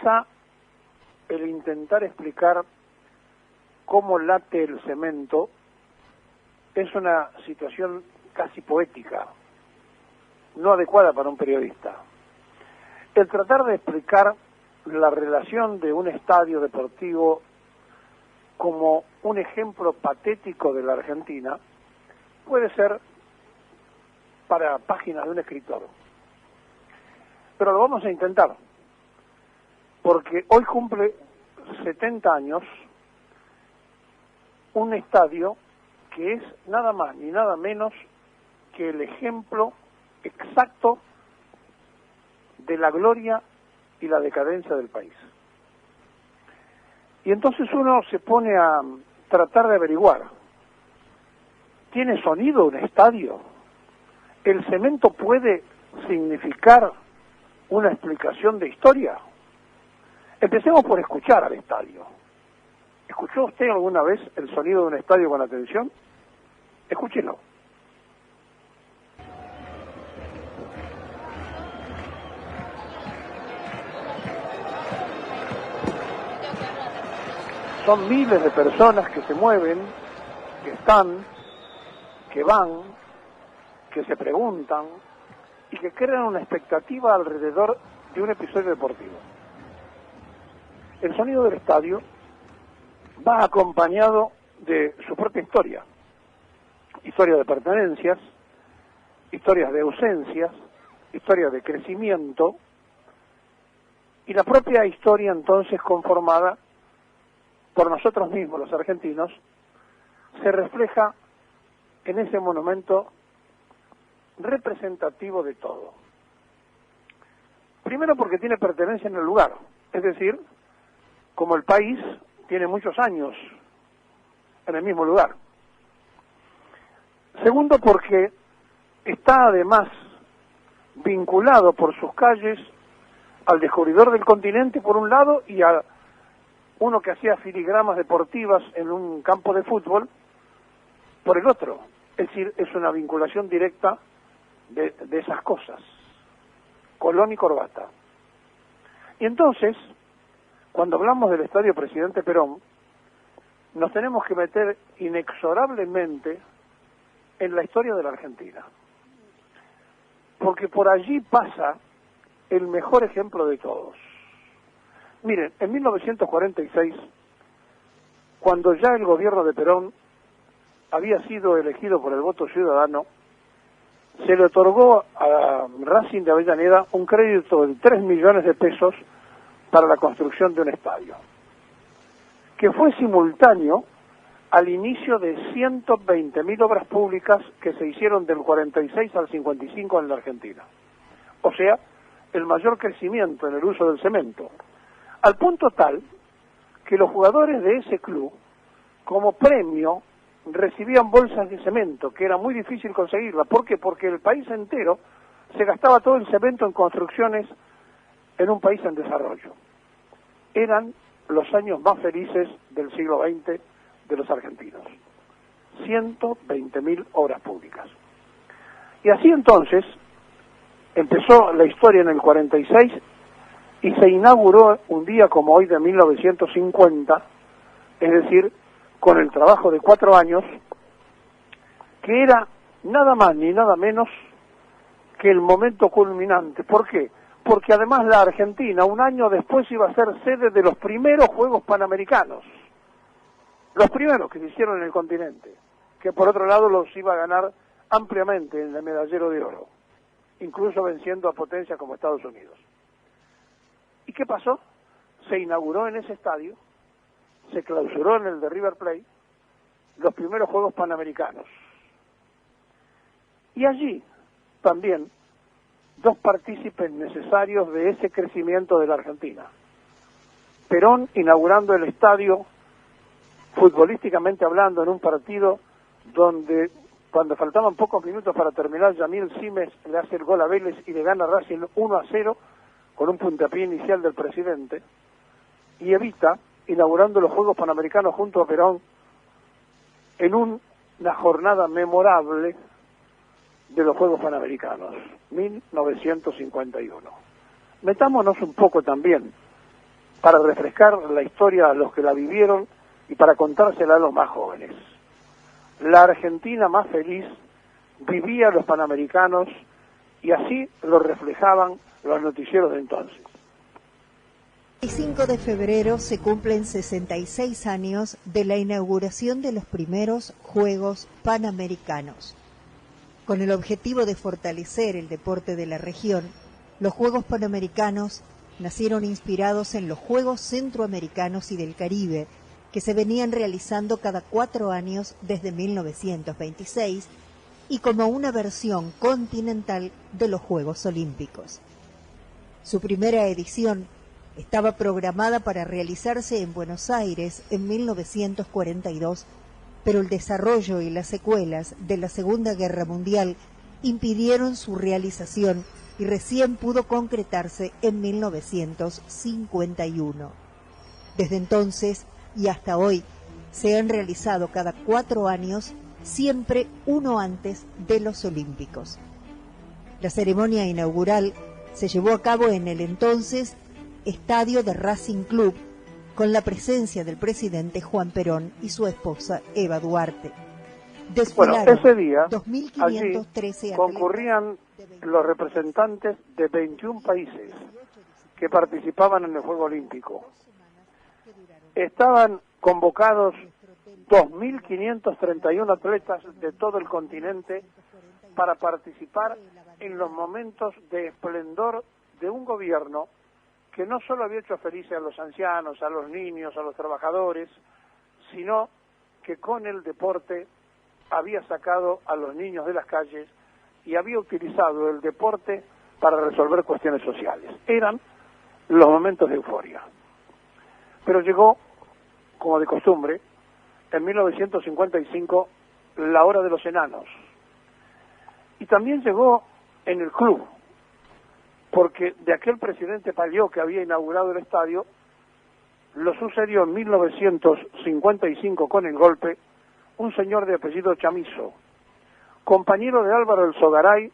quizá el intentar explicar cómo late el cemento es una situación casi poética, no adecuada para un periodista. El tratar de explicar la relación de un estadio deportivo como un ejemplo patético de la Argentina puede ser para páginas de un escritor. Pero lo vamos a intentar, porque hoy cumple 70 años un estadio que es nada más ni nada menos que el ejemplo exacto de la gloria y la decadencia del país. Y entonces uno se pone a tratar de averiguar, ¿tiene sonido un estadio? ¿El cemento puede significar una explicación de historia? Empecemos por escuchar al estadio. ¿Escuchó usted alguna vez el sonido de un estadio con atención? Escúchelo. Son miles de personas que se mueven, que están, que van, que se preguntan y que crean una expectativa alrededor de un episodio deportivo. El sonido del estadio va acompañado de su propia historia. Historia de pertenencias, historias de ausencias, historias de crecimiento y la propia historia entonces conformada por nosotros mismos, los argentinos, se refleja en ese monumento representativo de todo. Primero porque tiene pertenencia en el lugar, es decir, como el país tiene muchos años en el mismo lugar. Segundo porque está además vinculado por sus calles al descubridor del continente por un lado y a uno que hacía filigramas deportivas en un campo de fútbol por el otro. Es decir, es una vinculación directa de esas cosas, Colón y corbata. Y entonces, cuando hablamos del Estadio Presidente Perón, nos tenemos que meter inexorablemente en la historia de la Argentina, porque por allí pasa el mejor ejemplo de todos. Miren, en 1946, cuando ya el gobierno de Perón había sido elegido por el voto ciudadano, se le otorgó a Racing de Avellaneda un crédito de 3 millones de pesos para la construcción de un estadio, que fue simultáneo al inicio de 120.000 obras públicas que se hicieron del 46 al 55 en la Argentina. O sea, el mayor crecimiento en el uso del cemento, al punto tal que los jugadores de ese club, como premio, recibían bolsas de cemento, que era muy difícil conseguirla. ¿Por qué? Porque el país entero se gastaba todo el cemento en construcciones en un país en desarrollo. Eran los años más felices del siglo XX de los argentinos. 120.000 obras públicas. Y así entonces empezó la historia en el 46 y se inauguró un día como hoy de 1950, es decir, con el trabajo de 4 años, que era nada más ni nada menos que el momento culminante. ¿Por qué? Porque además la Argentina, un año después, iba a ser sede de los primeros Juegos Panamericanos, los primeros que se hicieron en el continente, que por otro lado los iba a ganar ampliamente en el medallero de oro, incluso venciendo a potencias como Estados Unidos. ¿Y qué pasó? Se inauguró en ese estadio, se clausuró en el de River Plate, los primeros Juegos Panamericanos. Y allí también 2 partícipes necesarios de ese crecimiento de la Argentina. Perón inaugurando el estadio, futbolísticamente hablando, en un partido donde cuando faltaban pocos minutos para terminar, Yamil Simes le hace el gol a Vélez y le gana a Racing 1-0 con un puntapié inicial del presidente, y Evita inaugurando los Juegos Panamericanos junto a Perón en una jornada memorable de los Juegos Panamericanos, 1951. Metámonos un poco también para refrescar la historia a los que la vivieron y para contársela a los más jóvenes. La Argentina más feliz vivía los Panamericanos y así lo reflejaban los noticieros de entonces. El 5 de febrero se cumplen 66 años de la inauguración de los primeros Juegos Panamericanos. Con el objetivo de fortalecer el deporte de la región, los Juegos Panamericanos nacieron inspirados en los Juegos Centroamericanos y del Caribe, que se venían realizando cada 4 años desde 1926 y como una versión continental de los Juegos Olímpicos. Su primera edición estaba programada para realizarse en Buenos Aires en 1942, pero el desarrollo y las secuelas de la Segunda Guerra Mundial impidieron su realización y recién pudo concretarse en 1951. Desde entonces y hasta hoy se han realizado cada 4 años, siempre uno antes de los Olímpicos. La ceremonia inaugural se llevó a cabo en el entonces Estadio de Racing Club, con la presencia del presidente Juan Perón y su esposa Eva Duarte. Desfilaron ese día 2.513 concurrían los representantes de 21 países que participaban en el Juego Olímpico. Estaban convocados 2.531 atletas de todo el continente para participar en los momentos de esplendor de un gobierno que no solo había hecho felices a los ancianos, a los niños, a los trabajadores, sino que con el deporte había sacado a los niños de las calles y había utilizado el deporte para resolver cuestiones sociales. Eran los momentos de euforia. Pero llegó, como de costumbre, en 1955, la hora de los enanos. Y también llegó en el club, porque de aquel presidente Palló que había inaugurado el estadio, lo sucedió en 1955 con el golpe un señor de apellido Chamizo, compañero de Álvaro El Sogaray,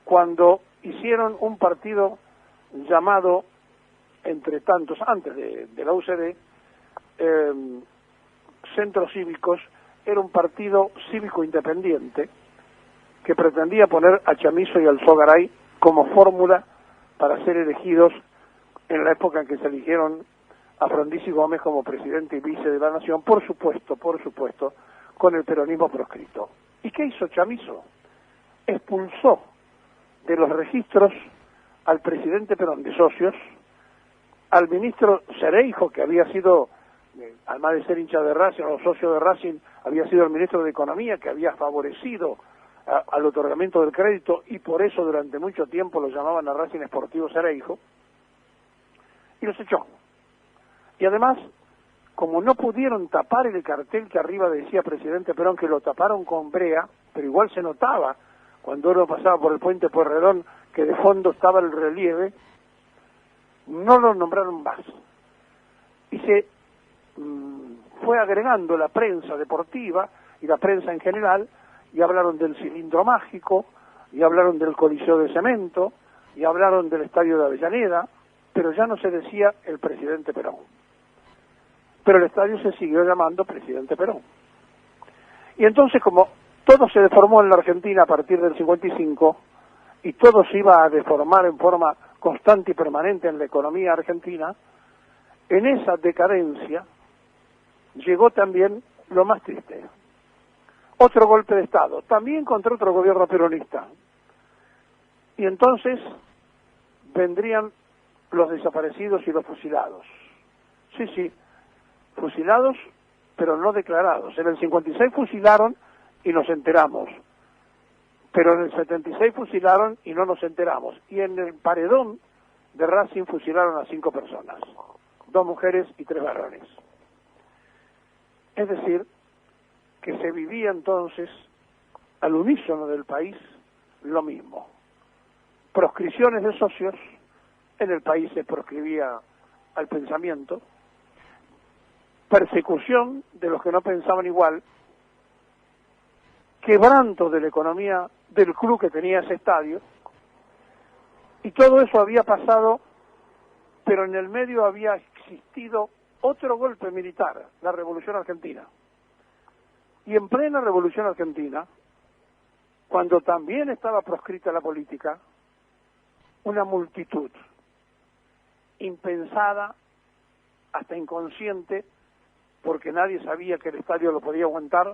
cuando hicieron un partido llamado, entre tantos, antes de la UCD, Centros Cívicos. Era un partido cívico independiente que pretendía poner a Chamizo y al Sogaray como fórmula para ser elegidos en la época en que se eligieron a Frondizi Gómez como presidente y vice de la Nación, por supuesto, con el peronismo proscrito. ¿Y qué hizo Chamizo? Expulsó de los registros al presidente Perón de socios, al ministro Cereijo, que había sido, además de ser hincha de Racing o socio de Racing, había sido el ministro de Economía, que había favorecido al otorgamiento del crédito, y por eso durante mucho tiempo lo llamaban a Racing Sportivo Cereijo, y los echó. Y además, como no pudieron tapar el cartel que arriba decía presidente Perón, que lo taparon con brea, pero igual se notaba cuando uno pasaba por el puente Pueyrredón que de fondo estaba el relieve, no lo nombraron más. Y se fue agregando la prensa deportiva y la prensa en general, y hablaron del cilindro mágico, y hablaron del Coliseo de Cemento, y hablaron del Estadio de Avellaneda, pero ya no se decía el presidente Perón. Pero el estadio se siguió llamando Presidente Perón. Y entonces, como todo se deformó en la Argentina a partir del 55, y todo se iba a deformar en forma constante y permanente en la economía argentina, en esa decadencia llegó también lo más triste. Otro golpe de Estado, también contra otro gobierno peronista. Y entonces vendrían los desaparecidos y los fusilados. Sí, fusilados, pero no declarados. En el 56 fusilaron y nos enteramos, pero en el 76 fusilaron y no nos enteramos. Y en el paredón de Racing fusilaron a 5 personas, 2 mujeres y 3 varones. Es decir, que se vivía entonces al unísono del país lo mismo. Proscripciones de socios, en el país se proscribía al pensamiento, persecución de los que no pensaban igual, quebranto de la economía del club que tenía ese estadio, y todo eso había pasado, pero en el medio había existido otro golpe militar, la Revolución Argentina. Y en plena Revolución Argentina, cuando también estaba proscrita la política, una multitud impensada, hasta inconsciente, porque nadie sabía que el estadio lo podía aguantar,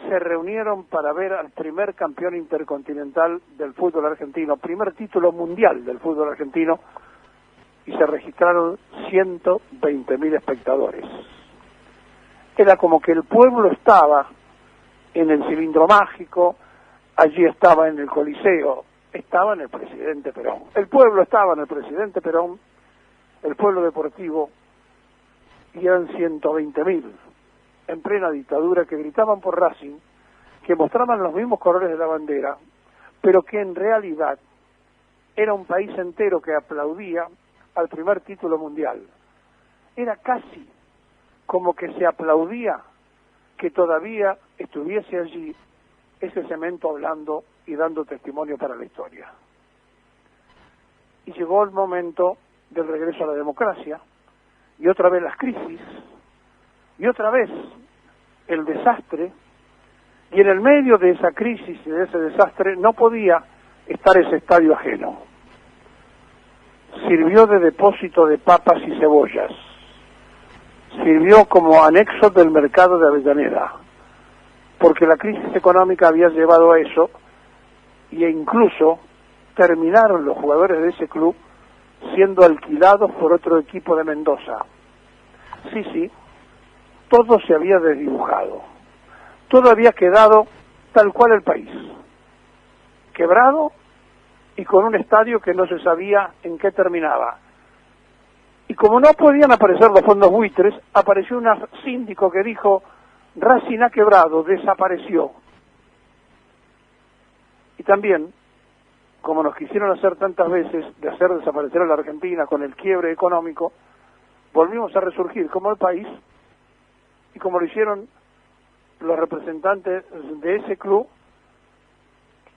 se reunieron para ver al primer campeón intercontinental del fútbol argentino, primer título mundial del fútbol argentino, y se registraron 120.000 espectadores. Era como que el pueblo estaba en el cilindro mágico, allí estaba en el Coliseo, estaba en el presidente Perón. El pueblo estaba en el presidente Perón, el pueblo deportivo, y eran 120.000 en plena dictadura que gritaban por Racing, que mostraban los mismos colores de la bandera, pero que en realidad era un país entero que aplaudía al primer título mundial. Era casi como que se aplaudía que todavía estuviese allí ese cemento hablando y dando testimonio para la historia. Y llegó el momento del regreso a la democracia, y otra vez las crisis, y otra vez el desastre, y en el medio de esa crisis y de ese desastre no podía estar ese estadio ajeno. Sirvió de depósito de papas y cebollas, sirvió como anexo del mercado de Avellaneda, porque la crisis económica había llevado a eso, e incluso terminaron los jugadores de ese club siendo alquilados por otro equipo de Mendoza. Sí, todo se había desdibujado, todo había quedado tal cual el país, quebrado y con un estadio que no se sabía en qué terminaba. Y como no podían aparecer los fondos buitres, apareció un síndico que dijo: Racing ha quebrado, desapareció. Y también, como nos quisieron hacer tantas veces de hacer desaparecer a la Argentina con el quiebre económico, volvimos a resurgir como el país, y como lo hicieron los representantes de ese club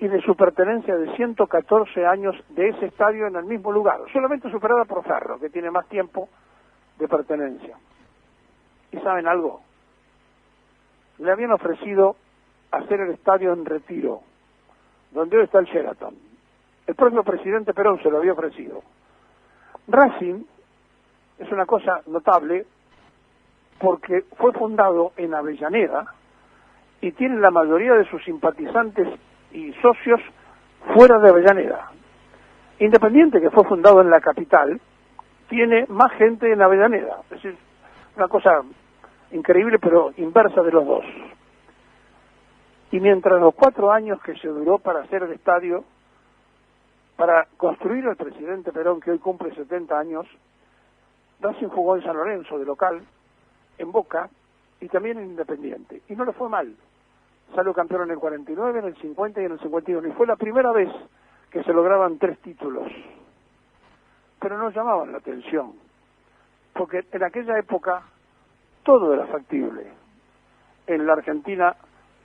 y de su pertenencia de 114 años de ese estadio en el mismo lugar, solamente superada por Ferro, que tiene más tiempo de pertenencia. ¿Y saben algo? Le habían ofrecido hacer el estadio en Retiro, donde hoy está el Sheraton. El propio presidente Perón se lo había ofrecido. Racing es una cosa notable porque fue fundado en Avellaneda y tiene la mayoría de sus simpatizantes y socios fuera de Avellaneda. Independiente, que fue fundado en la capital, tiene más gente en Avellaneda. Es decir, una cosa increíble, pero inversa de los dos. Y mientras los 4 años que se duró para hacer el estadio, para construir el presidente Perón, que hoy cumple 70 años, Racing jugó en San Lorenzo de local, en Boca y también en Independiente. Y no le fue mal. Salió campeón en el 49, en el 50 y en el 51. Y fue la primera vez que se lograban 3 títulos. Pero no llamaban la atención, porque en aquella época todo era factible. En la Argentina,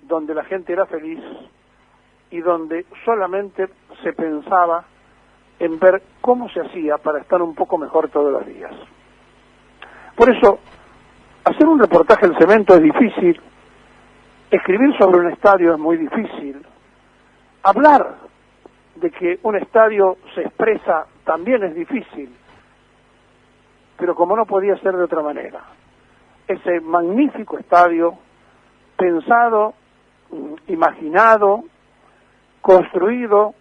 donde la gente era feliz y donde solamente se pensaba en ver cómo se hacía para estar un poco mejor todos los días. Por eso, hacer un reportaje en cemento es difícil, escribir sobre un estadio es muy difícil, hablar de que un estadio se expresa también es difícil, pero como no podía ser de otra manera, ese magnífico estadio, pensado, imaginado, construido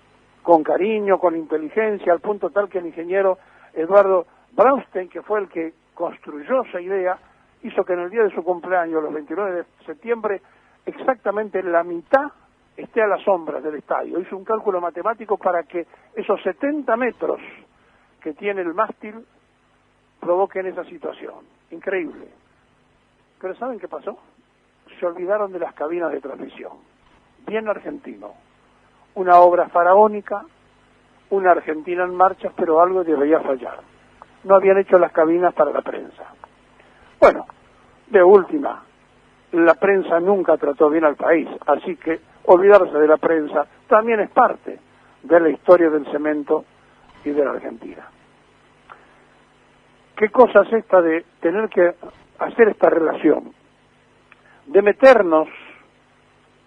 con cariño, con inteligencia, al punto tal que el ingeniero Eduardo Braunstein, que fue el que construyó esa idea, hizo que en el día de su cumpleaños, los 29 de septiembre, exactamente la mitad esté a la sombra del estadio. Hizo un cálculo matemático para que esos 70 metros que tiene el mástil provoquen esa situación. Increíble. Pero ¿saben qué pasó? Se olvidaron de las cabinas de transmisión. Bien argentino. Una obra faraónica, una Argentina en marcha, pero algo debería fallar. No habían hecho las cabinas para la prensa. Bueno, de última, la prensa nunca trató bien al país, así que olvidarse de la prensa también es parte de la historia del cemento y de la Argentina. qué cosa es esta de tener que hacer esta relación, de meternos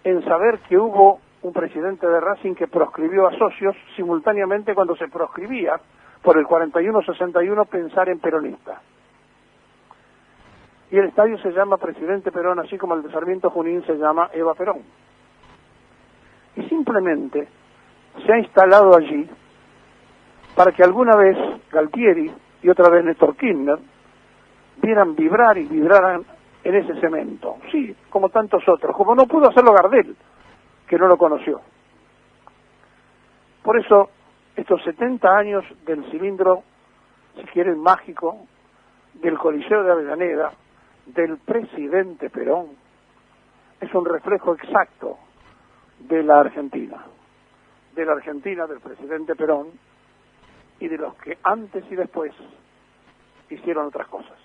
en saber que hubo un presidente de Racing que proscribió a socios simultáneamente cuando se proscribía por el 41-61 pensar en peronista. Y el estadio se llama Presidente Perón, así como el de Sarmiento Junín se llama Eva Perón. Y simplemente se ha instalado allí para que alguna vez Galtieri y otra vez Néstor Kirchner vieran vibrar y vibraran en ese cemento. Sí, como tantos otros, como no pudo hacerlo Gardel, que no lo conoció. Por eso, estos 70 años del cilindro, si quieren, mágico, del Coliseo de Avellaneda, del presidente Perón, es un reflejo exacto de la Argentina del presidente Perón y de los que antes y después hicieron otras cosas.